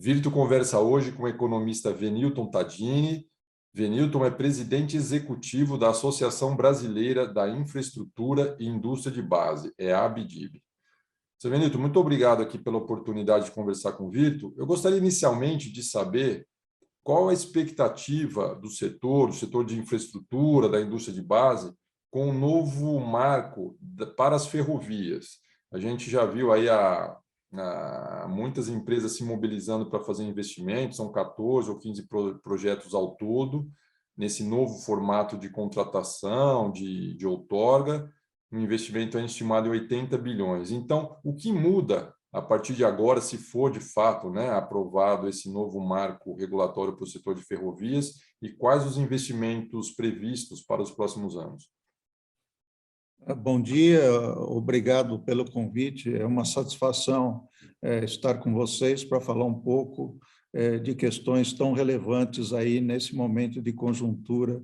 Virtu conversa hoje com o economista Venilton Tadini. Venilton é presidente executivo da Associação Brasileira da Infraestrutura e Indústria de Base, a ABDIB. Seu Venilton, muito obrigado aqui pela oportunidade de conversar com o Virtu. Eu gostaria inicialmente de saber qual a expectativa do setor de infraestrutura, da indústria de base, com o novo marco para as ferrovias. A gente já viu aí muitas empresas se mobilizando para fazer investimentos, são 14 ou 15 projetos ao todo, nesse novo formato de contratação, de outorga, um investimento é estimado em 80 bilhões. Então, o que muda a partir de agora, se for de fato, né, aprovado esse novo marco regulatório para o setor de ferrovias, e quais os investimentos previstos para os próximos anos? Bom dia, obrigado pelo convite. É uma satisfação estar com vocês para falar um pouco de questões tão relevantes aí nesse momento de conjuntura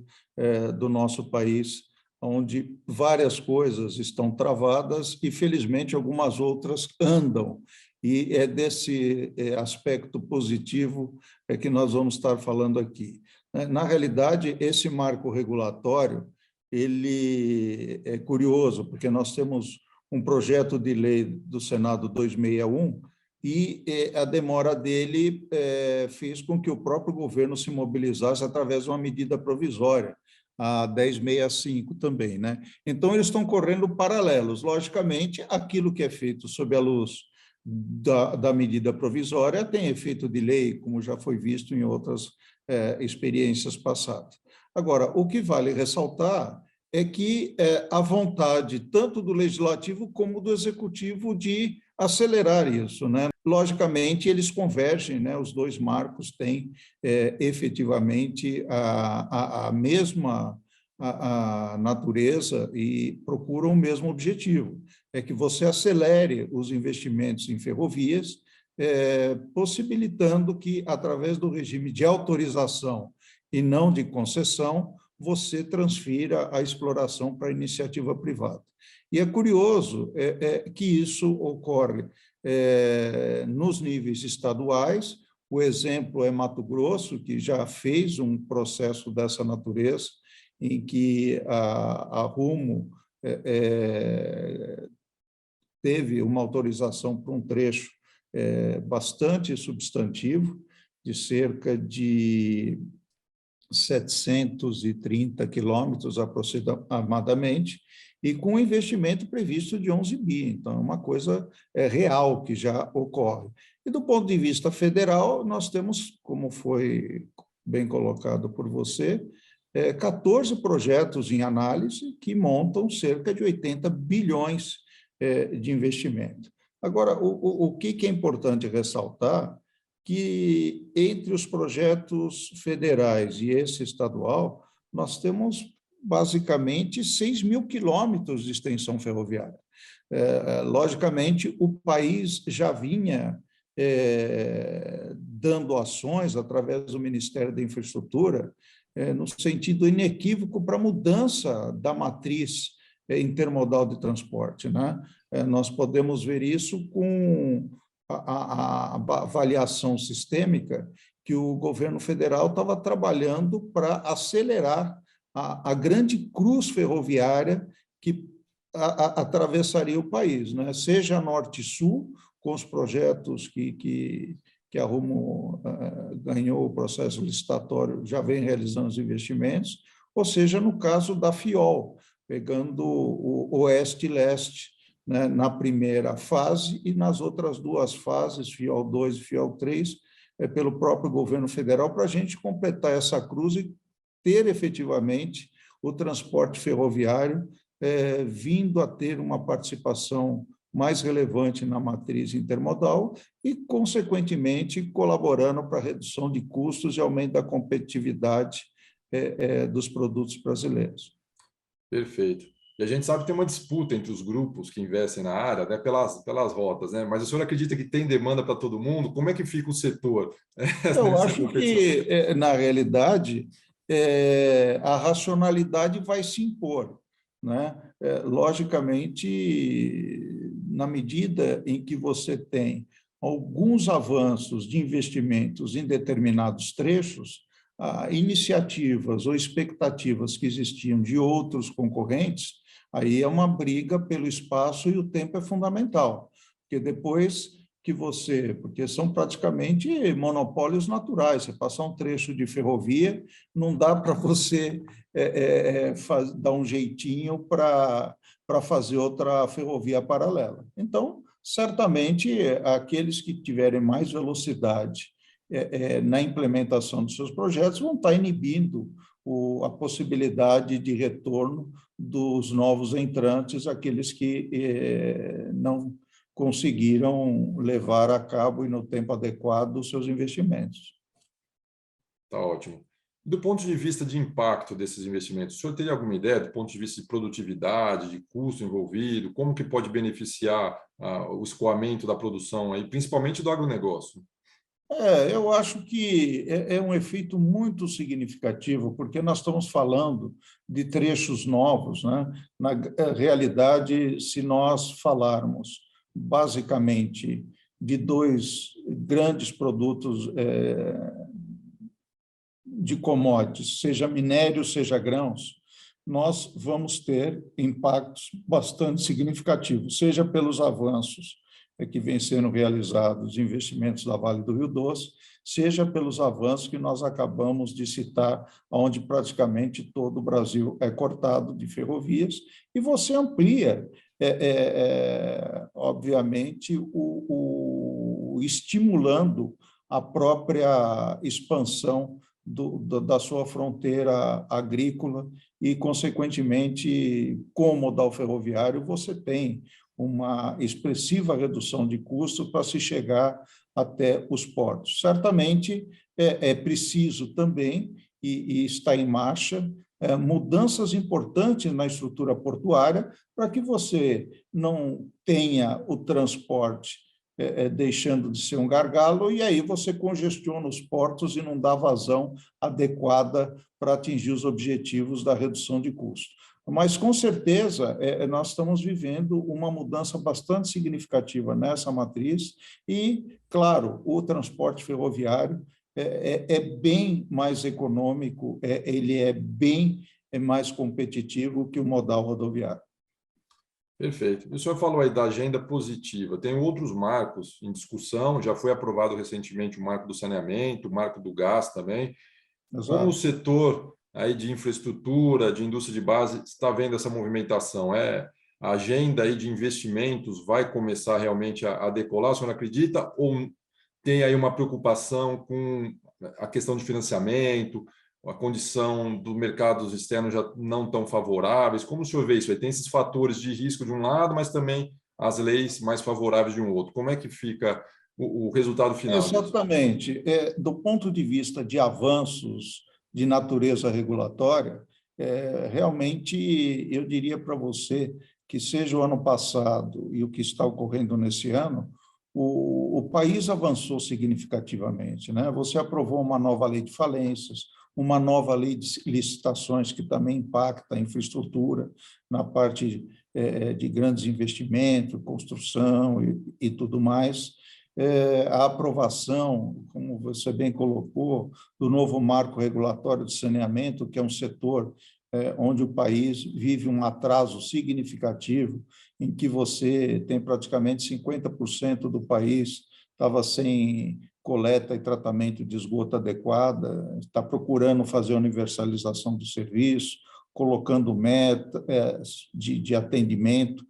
do nosso país, onde várias coisas estão travadas e, felizmente, algumas outras andam. E é desse aspecto positivo que nós vamos estar falando aqui. Na realidade, esse marco regulatório ele é curioso, porque nós temos um projeto de lei do Senado 261 e a demora dele fez com que o próprio governo se mobilizasse através de uma medida provisória, a 1065 também, né? Então, eles estão correndo paralelos. Logicamente, aquilo que é feito sob a luz da medida provisória tem efeito de lei, como já foi visto em outras experiências passadas. Agora, o que vale ressaltar é que a vontade tanto do Legislativo como do Executivo de acelerar isso, né? Logicamente, eles convergem, né? Os dois marcos têm efetivamente a mesma a natureza e procuram o mesmo objetivo, é que você acelere os investimentos em ferrovias, possibilitando que, através do regime de autorização e não de concessão, você transfira a exploração para a iniciativa privada. E é curioso que isso ocorre nos níveis estaduais. O exemplo é Mato Grosso, que já fez um processo dessa natureza, em que a Rumo teve uma autorização para um trecho bastante substantivo, de cerca de 730 quilômetros aproximadamente, e com um investimento previsto de 11 bi. Então, é uma coisa real que já ocorre. E do ponto de vista federal, nós temos, como foi bem colocado por você, 14 projetos em análise que montam cerca de 80 bilhões de investimento. Agora, o que é importante ressaltar que, entre os projetos federais e esse estadual, nós temos basicamente 6 mil quilômetros de extensão ferroviária. Logicamente, o país já vinha dando ações através do Ministério da Infraestrutura, no sentido inequívoco para a mudança da matriz intermodal de transporte, né? Nós podemos ver isso com a avaliação sistêmica que o governo federal estava trabalhando para acelerar a grande cruz ferroviária que atravessaria o país, né? Seja norte-sul, com os projetos que a Rumo ganhou o processo licitatório, já vem realizando os investimentos, ou seja, no caso da FIOL, pegando o oeste e leste, né, na primeira fase, e nas outras duas fases, FIOL 2 e FIOL 3, pelo próprio governo federal, para a gente completar essa cruz e ter efetivamente o transporte ferroviário vindo a ter uma participação mais relevante na matriz intermodal e, consequentemente, colaborando para a redução de custos e aumento da competitividade dos produtos brasileiros. Perfeito. E a gente sabe que tem uma disputa entre os grupos que investem na área, né, pelas rotas, né? Mas o senhor acredita que tem demanda para todo mundo? Como é que fica o setor? Eu acho que, na realidade, a racionalidade vai se impor, né? Logicamente, na medida em que você tem alguns avanços de investimentos em determinados trechos, iniciativas ou expectativas que existiam de outros concorrentes, aí é uma briga pelo espaço e o tempo é fundamental, porque depois que porque são praticamente monopólios naturais, você passar um trecho de ferrovia, não dá para você dar um jeitinho para fazer outra ferrovia paralela. Então, certamente, aqueles que tiverem mais velocidade na implementação dos seus projetos vão estar inibindo a possibilidade de retorno dos novos entrantes, aqueles que não conseguiram levar a cabo e no tempo adequado os seus investimentos. Tá ótimo. Do ponto de vista de impacto desses investimentos, o senhor tem alguma ideia do ponto de vista de produtividade, de custo envolvido, como que pode beneficiar o escoamento da produção, aí, principalmente do agronegócio? Eu acho que é um efeito muito significativo, porque nós estamos falando de trechos novos, né? Na realidade, se nós falarmos basicamente de dois grandes produtos de commodities, seja minério, seja grãos, nós vamos ter impactos bastante significativos, seja pelos avanços que vêm sendo realizados de investimentos da Vale do Rio Doce, seja pelos avanços que nós acabamos de citar, onde praticamente todo o Brasil é cortado de ferrovias, e você amplia, obviamente, estimulando a própria expansão da sua fronteira agrícola e, consequentemente, com o modal ferroviário, você tem uma expressiva redução de custo para se chegar até os portos. Certamente, é preciso também, e está em marcha, mudanças importantes na estrutura portuária para que você não tenha o transporte deixando de ser um gargalo, e aí você congestiona os portos e não dá vazão adequada para atingir os objetivos da redução de custo. Mas, com certeza, nós estamos vivendo uma mudança bastante significativa nessa matriz e, claro, o transporte ferroviário é bem mais econômico, ele é bem mais competitivo que o modal rodoviário. Perfeito. E o senhor falou aí da agenda positiva. Tem outros marcos em discussão, já foi aprovado recentemente o marco do saneamento, o marco do gás também. Como o Exato. setor aí de infraestrutura, de indústria de base, está vendo essa movimentação? A agenda aí de investimentos vai começar realmente a decolar, o senhor acredita? Ou tem aí uma preocupação com a questão de financiamento, a condição dos mercados externos já não tão favoráveis? Como o senhor vê isso aí? Tem esses fatores de risco de um lado, mas também as leis mais favoráveis de um outro. Como é que fica o resultado final disso? Exatamente. Do ponto de vista de avanços de natureza regulatória, realmente eu diria para você que, seja o ano passado e o que está ocorrendo nesse ano, o país avançou significativamente, né? Você aprovou uma nova lei de falências, uma nova lei de licitações que também impacta a infraestrutura na parte de grandes investimentos, construção e tudo mais. A aprovação, como você bem colocou, do novo marco regulatório de saneamento, que é um setor onde o país vive um atraso significativo, em que você tem praticamente 50% do país estava sem coleta e tratamento de esgoto adequada, está procurando fazer a universalização do serviço, colocando metas de atendimento.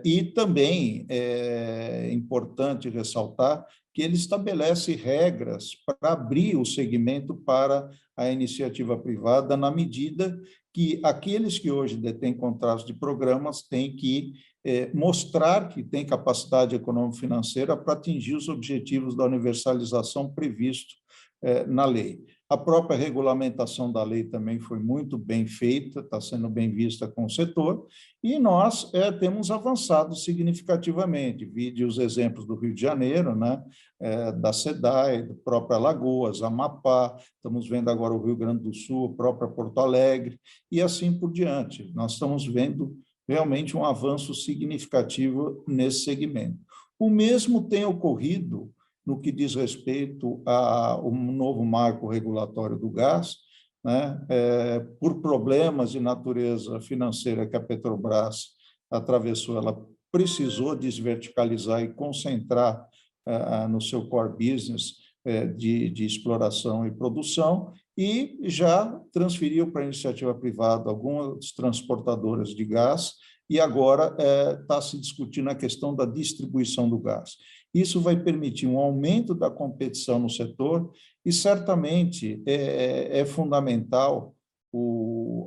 E também é importante ressaltar que ele estabelece regras para abrir o segmento para a iniciativa privada, na medida que aqueles que hoje detêm contratos de programas têm que mostrar que têm capacidade econômico-financeira para atingir os objetivos da universalização previsto na lei. A própria regulamentação da lei também foi muito bem feita, está sendo bem vista com o setor, e nós temos avançado significativamente. Vide os exemplos do Rio de Janeiro, né, da SEDAI, do próprio Alagoas, Amapá, estamos vendo agora o Rio Grande do Sul, a própria Porto Alegre, e assim por diante. Nós estamos vendo realmente um avanço significativo nesse segmento. O mesmo tem ocorrido no que diz respeito ao novo marco regulatório do gás, né? Por problemas de natureza financeira que a Petrobras atravessou, ela precisou desverticalizar e concentrar no seu core business de exploração e produção, e já transferiu para a iniciativa privada algumas transportadoras de gás, e agora está se discutindo a questão da distribuição do gás. Isso vai permitir um aumento da competição no setor e, certamente, é fundamental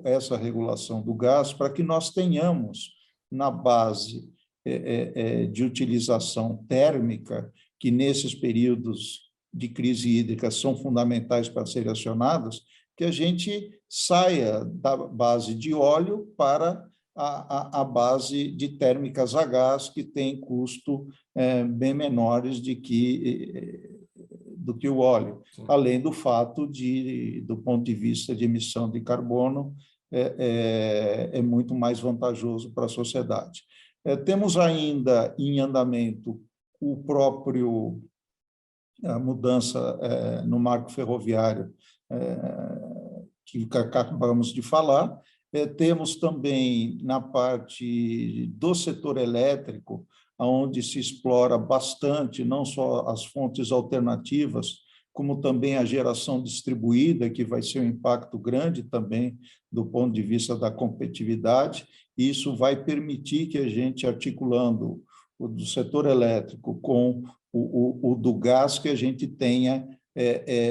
essa regulação do gás para que nós tenhamos, na base de utilização térmica, que nesses períodos de crise hídrica são fundamentais para serem acionadas, que a gente saia da base de óleo para a base de térmicas a gás, que tem custo bem menores do que o óleo. Sim. Além do fato do ponto de vista de emissão de carbono, é muito mais vantajoso para a sociedade. Temos ainda em andamento a mudança no marco ferroviário que acabamos de falar. Temos também na parte do setor elétrico, onde se explora bastante não só as fontes alternativas, como também a geração distribuída, que vai ser um impacto grande também do ponto de vista da competitividade. Isso vai permitir que a gente, articulando o do setor elétrico com o do gás, que a gente tenha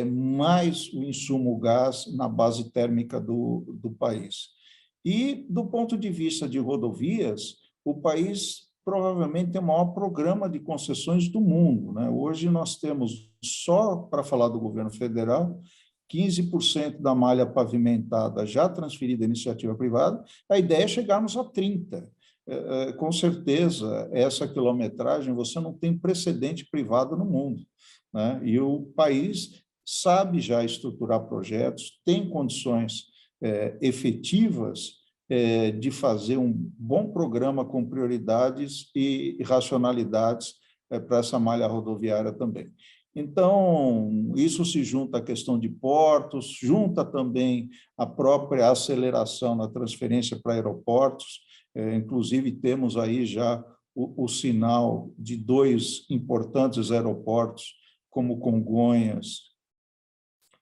mais o insumo gás na base térmica do país. E, do ponto de vista de rodovias, o país provavelmente tem o maior programa de concessões do mundo, né? Hoje nós temos, só para falar do governo federal, 15% da malha pavimentada já transferida à iniciativa privada. A ideia é chegarmos a 30%. Com certeza, essa quilometragem você não tem precedente privado no mundo, né? E o país sabe já estruturar projetos, tem condições efetivas de fazer um bom programa com prioridades e racionalidades para essa malha rodoviária também. Então, isso se junta à questão de portos, junta também a própria aceleração na transferência para aeroportos. Inclusive, temos aí já o sinal de 2 importantes aeroportos, como Congonhas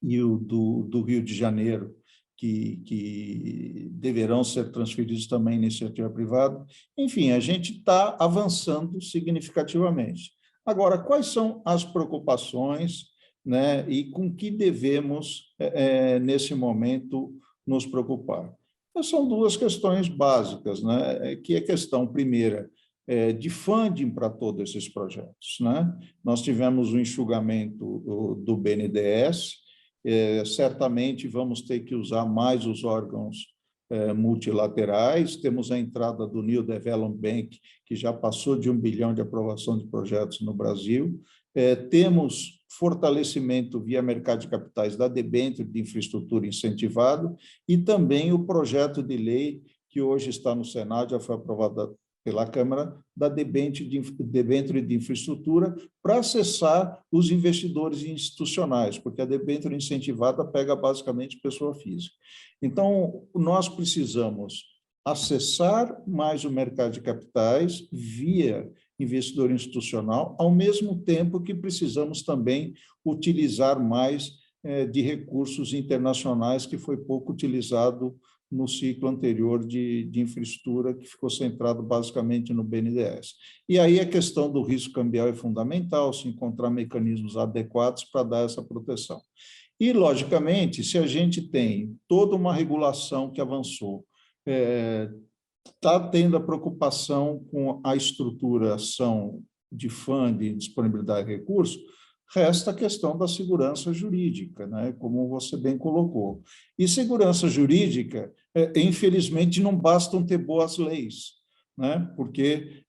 e o do Rio de Janeiro, que deverão ser transferidos também à iniciativa privada. Enfim, a gente está avançando significativamente. Agora, quais são as preocupações, né, e com que devemos, nesse momento, nos preocupar? São 2 questões básicas, né, que é a questão, primeira, de funding para todos esses projetos, né? Nós tivemos um enxugamento do BNDES, certamente vamos ter que usar mais os órgãos multilaterais. Temos a entrada do New Development Bank, que já passou de 1 bilhão de aprovação de projetos no Brasil. Temos fortalecimento via mercado de capitais da debênture de infraestrutura incentivado, e também o projeto de lei que hoje está no Senado, já foi aprovado pela Câmara, da debênture de infraestrutura, para acessar os investidores institucionais, porque a debênture incentivada pega basicamente pessoa física. Então, nós precisamos acessar mais o mercado de capitais via investidor institucional, ao mesmo tempo que precisamos também utilizar mais de recursos internacionais, que foi pouco utilizado no ciclo anterior de infraestrutura, que ficou centrado basicamente no BNDES. E aí a questão do risco cambial é fundamental, se encontrar mecanismos adequados para dar essa proteção. E, logicamente, se a gente tem toda uma regulação que avançou, está tendo a preocupação com a estruturação de funding, disponibilidade de recursos, resta a questão da segurança jurídica, né? Como você bem colocou. E segurança jurídica, infelizmente, não bastam ter boas leis, né? Porque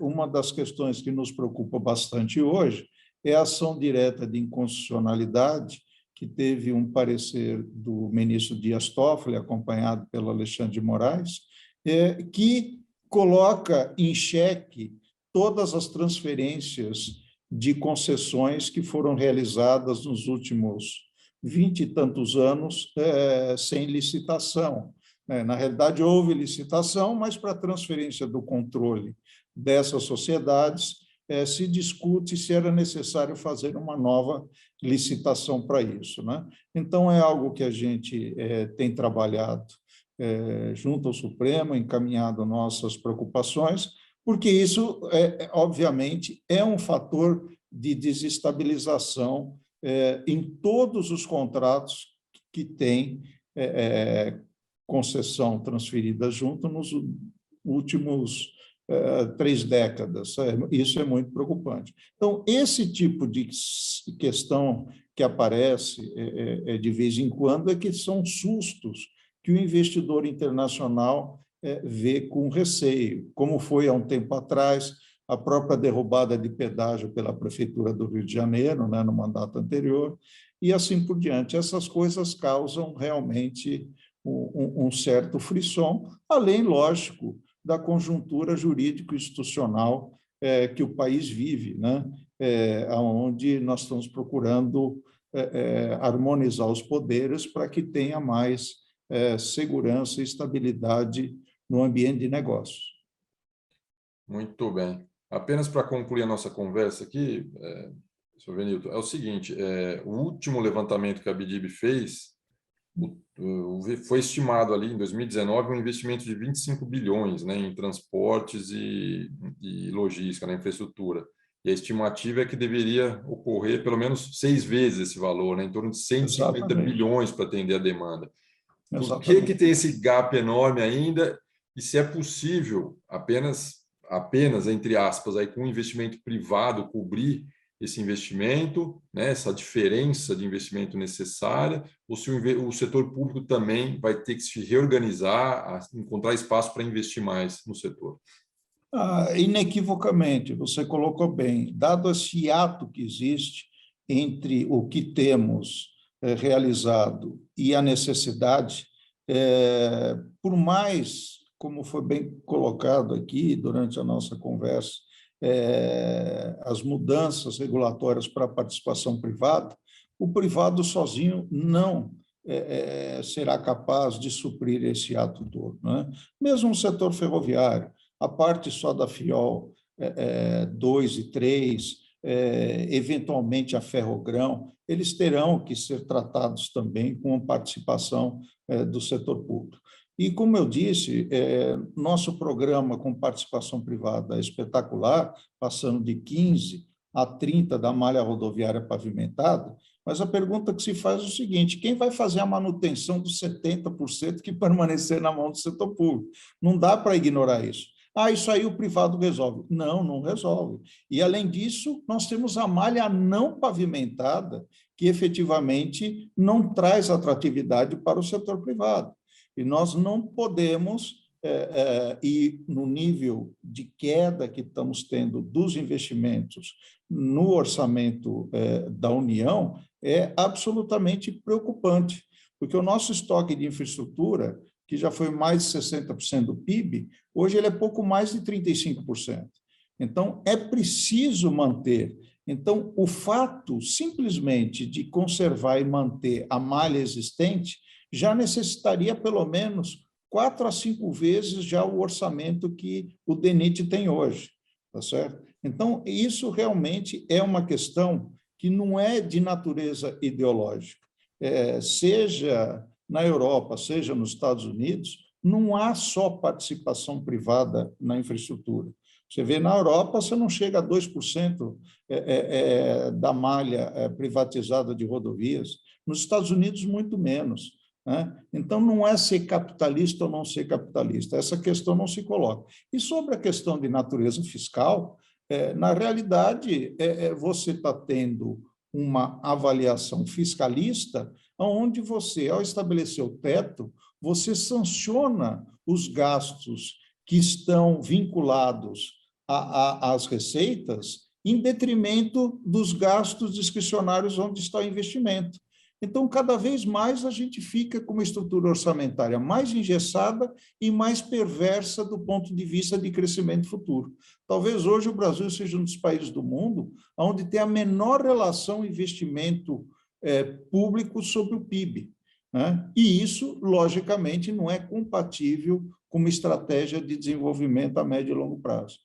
uma das questões que nos preocupa bastante hoje é a ação direta de inconstitucionalidade, que teve um parecer do ministro Dias Toffoli, acompanhado pelo Alexandre de Moraes, que coloca em xeque todas as transferências de concessões que foram realizadas nos últimos 20 e tantos anos sem licitação. Na realidade, houve licitação, mas para a transferência do controle dessas sociedades, se discute se era necessário fazer uma nova licitação para isso, né? Então, é algo que a gente tem trabalhado junto ao Supremo, encaminhado nossas preocupações, porque isso, obviamente, é um fator de desestabilização em todos os contratos que têm concessão transferida junto nos últimos 3 décadas. Isso é muito preocupante. Então, esse tipo de questão que aparece de vez em quando é que são sustos que o investidor internacional vê com receio, como foi há um tempo atrás a própria derrubada de pedágio pela Prefeitura do Rio de Janeiro, né, no mandato anterior, e assim por diante. Essas coisas causam realmente um certo frisson, além, lógico, da conjuntura jurídico-institucional que o país vive, né? Onde nós estamos procurando harmonizar os poderes para que tenha mais segurança e estabilidade no ambiente de negócios. Muito bem. Apenas para concluir a nossa conversa aqui, senhor Venilton, é o seguinte, o último levantamento que a BDIB fez, foi estimado ali em 2019 um investimento de 25 bilhões, né, em transportes e logística, na infraestrutura. E a estimativa é que deveria ocorrer pelo menos 6 vezes esse valor, né, em torno de 150 Exatamente. bilhões para atender a demanda. Por que Exatamente. tem esse gap enorme ainda? E se é possível apenas entre aspas, aí, com investimento privado, cobrir esse investimento, né, essa diferença de investimento necessária, ou se o setor público também vai ter que se reorganizar, encontrar espaço para investir mais no setor? Inequivocamente, você colocou bem, dado esse hiato que existe entre o que temos realizado e a necessidade, por mais, como foi bem colocado aqui durante a nossa conversa, as mudanças regulatórias para a participação privada, o privado sozinho não será capaz de suprir esse ato todo, né? Mesmo o setor ferroviário, a parte só da FIOL 2 e 3, eventualmente a Ferrogrão, eles terão que ser tratados também com a participação do setor público. E, como eu disse, nosso programa com participação privada é espetacular, passando de 15 a 30 da malha rodoviária pavimentada, mas a pergunta que se faz é o seguinte: quem vai fazer a manutenção dos 70% que permanecer na mão do setor público? Não dá para ignorar isso. Isso aí o privado resolve. Não, não resolve. E, além disso, nós temos a malha não pavimentada, que efetivamente não traz atratividade para o setor privado. E nós não podemos ir no nível de queda que estamos tendo dos investimentos no orçamento da União é absolutamente preocupante, porque o nosso estoque de infraestrutura, que já foi mais de 60% do PIB, hoje ele é pouco mais de 35%. Então, é preciso manter. Então, o fato simplesmente de conservar e manter a malha existente já necessitaria pelo menos 4 a 5 vezes já o orçamento que o DENIT tem hoje, tá certo? Então, isso realmente é uma questão que não é de natureza ideológica. Seja na Europa, seja nos Estados Unidos, não há só participação privada na infraestrutura. Você vê, na Europa, você não chega a 2% da malha privatizada de rodovias. Nos Estados Unidos, muito menos. Então, não é ser capitalista ou não ser capitalista, essa questão não se coloca. E sobre a questão de natureza fiscal, na realidade, você está tendo uma avaliação fiscalista, onde você, ao estabelecer o teto, você sanciona os gastos que estão vinculados às receitas, em detrimento dos gastos discricionários onde está o investimento. Então, cada vez mais a gente fica com uma estrutura orçamentária mais engessada e mais perversa do ponto de vista de crescimento futuro. Talvez hoje o Brasil seja um dos países do mundo onde tem a menor relação investimento público sobre o PIB, né? E isso, logicamente, não é compatível com uma estratégia de desenvolvimento a médio e longo prazo.